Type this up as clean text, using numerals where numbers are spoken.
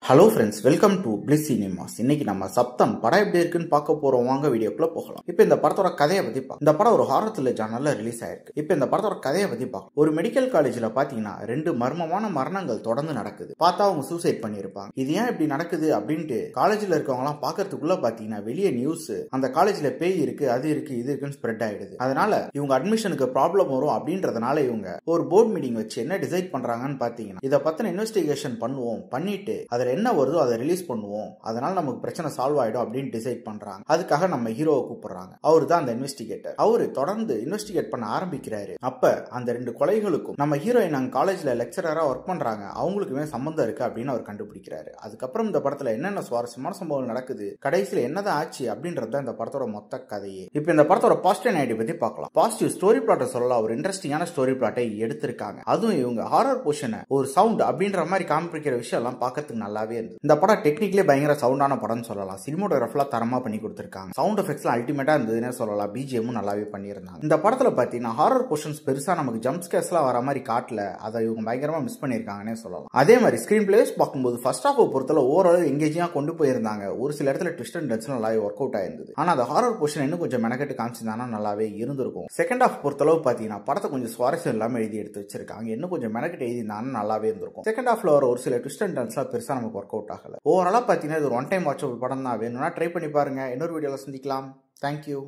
Hello friends, welcome to bliss cinemas. இன்னைக்கு நம்ம சப்தம் படம் எப்படி இருக்குன்னு பார்க்க போறோம். வாங்க வீடியோக்குள்ள போகலாம். இப்போ இந்த படத்தோட கதையை பத்தி பார்க்கலாம். இந்த படம் ஒரு ஹாரர் த்ரில்லர் ஜானர்ல ரிலீஸ் ஆயிருக்கு. இப்போ இந்த படத்தோட கதையை பத்தி பார்க்கலாம். ஒரு மெடிக்கல் காலேஜ்ல பாத்தீங்கன்னா 2 மர்மமான மரணங்கள் தொடர்ந்து நடக்குது. பார்த்தா அவங்க சூசைட் பண்ணிருப்பாங்க. இது ஏன் இப்படி நடக்குது அப்படின்ட்டு காலேஜ்ல இருக்கவங்க எல்லாம் பாக்கிறதுக்குள்ள பாத்தீங்கன்னா வெளியே நியூஸ் அந்த காலேஜ்ல பேய் இருக்கு, அது இருக்கு, இது இருக்குன்னு ஸ்ப்ரெட் ஆயிடுது. அதனால இவங்க அட்மிஷனுக்கு ப்ராப்ளம் வரும் அப்படின்றதுனால இவங்க ஒரு போர்ட் மீட்டிங் வச்சு என்ன டிசைட் பண்றாங்கன்னு பாத்தீங்கன்னா, இதை பத்தின இன்வெஸ்டிகேஷன் பண்ணுவோம், பண்ணிட்டு அதுல என்ன வருதோ அதை ரிலீஸ் பண்ணுவோம், அதனால நமக்கு பிரச்சனை சால்வ் ஆயிடும் அப்படின்னு டிசைட் பண்றாங்க. அதுக்காக நம்ம ஹீரோவை கூப்பிடுறாங்க. அவரு தான் அந்த இன்வெஸ்டிகேட்டர். அவரு தொடர்ந்து இன்வெஸ்டிகேட் பண்ண ஆரம்பிக்கிறாரு. அப்ப அந்த 2 கொலைகளுக்கும் நம்ம ஹீரோயின் அங்க காலேஜ்ல லெக்சரரா ஒர்க் பண்றாங்க, அவங்களுக்குமே சம்பந்தம் இருக்கு அப்படின்னு அவர் கண்டுபிடிக்கிறாரு. அதுக்கப்புறம் இந்த படத்துல என்னென்ன சுவாரஸ்யமான சம்பவங்கள் நடக்குது, கடைசியில என்னதான் ஆச்சு அப்படின்றத இந்த படத்தோட மொத்த கதையே. இப்ப இந்த படத்தோட பாசிட்டிவ் ஐடியா பத்தி பார்க்கலாம். பாசிட்டிவ் ஸ்டோரி பிளாட்டை சொல்லலாம். ஒரு இன்ட்ரெஸ்டிங்கான ஸ்டோரி பிளாட்டை எடுத்திருக்காங்க. அதுவும் இவங்க ஹாரர் போர்ஷனை ஒரு சவுண்ட் அப்படின்ற மாதிரி காமிக்கிற விஷயம் எல்லாம் பார்க்கறதுக்கு நல்லாவே இருந்தது. இந்த படம் டெக்னிக்கலி பயங்கர சவுண்டான படம் சொல்லலாம். சினிமோட்டோகிராஃபிலாம் தரமா பண்ணி கொடுத்திருக்காங்க. சவுண்ட் எஃபெக்ட்ஸ்லாம் அல்டிமேட்டா இருந்ததுன்னு சொல்லலாம். பிஜிஎம் நல்லாவே பண்ணியிருந்தாங்க. இந்த படத்துல பாத்தீங்கன்னா ஹாரர் போர்ஷன்ஸ் பெருசா நமக்கு ஜம்ப் ஸ்கேர்ஸ்லாம் வர மாதிரி காட்டல. அதை இவங்க பயங்கரமா மிஸ் பண்ணிருக்காங்கன்னே சொல்லலாம். அதே மாதிரி ஸ்கிரீன் பிளேஸ் பார்க்கும்போது ஃபர்ஸ்ட் ஹாஃப் பொறுத்தல ஓரளவு எங்கேஜிங்கா கொண்டு போயிருந்தாங்க. ஒரு சில இடத்துல ட்விஸ்ட் அண்ட் டர்ன்ஸ் நல்லாவே ஒர்க் அவுட் ஆயிருந்தது. ஆனா அந்த ஹாரர் போர்ஷன் இன்னும் கொஞ்சம் மெனக்கெட்டு காமிச்சிருந்தாங்கன்னா நல்லாவே இருந்திருக்கும். செகண்ட் ஹாஃப் பொறுத்தளவு பாத்தீங்கன்னா படத்தை கொஞ்சம் சுவாரஸ்யம் இல்லாம எழுதி எடுத்து வச்சிருக்காங்க. இன்னும் கொஞ்சம் மெனக்கெட்டு எழுதினாலும் நல்லாவே இருந்திருக்கும். செகண்ட் ஹாஃப்ல வர ஒரு சில ட்விஸ்ட் அண்ட் டர்ன்ஸ்லாம் பெருசா நமக்கு ஒர்க் அவுட் ஆகல. ஓவராலா பாத்தீங்கன்னா இது ஒரு ஒன் டைம் வாட்சபிள் படம் தான். வேணும்னா ட்ரை பண்ணி பாருங்க. இன்னொரு வீடியோல சந்திக்கலாம். தேங்க்யூ.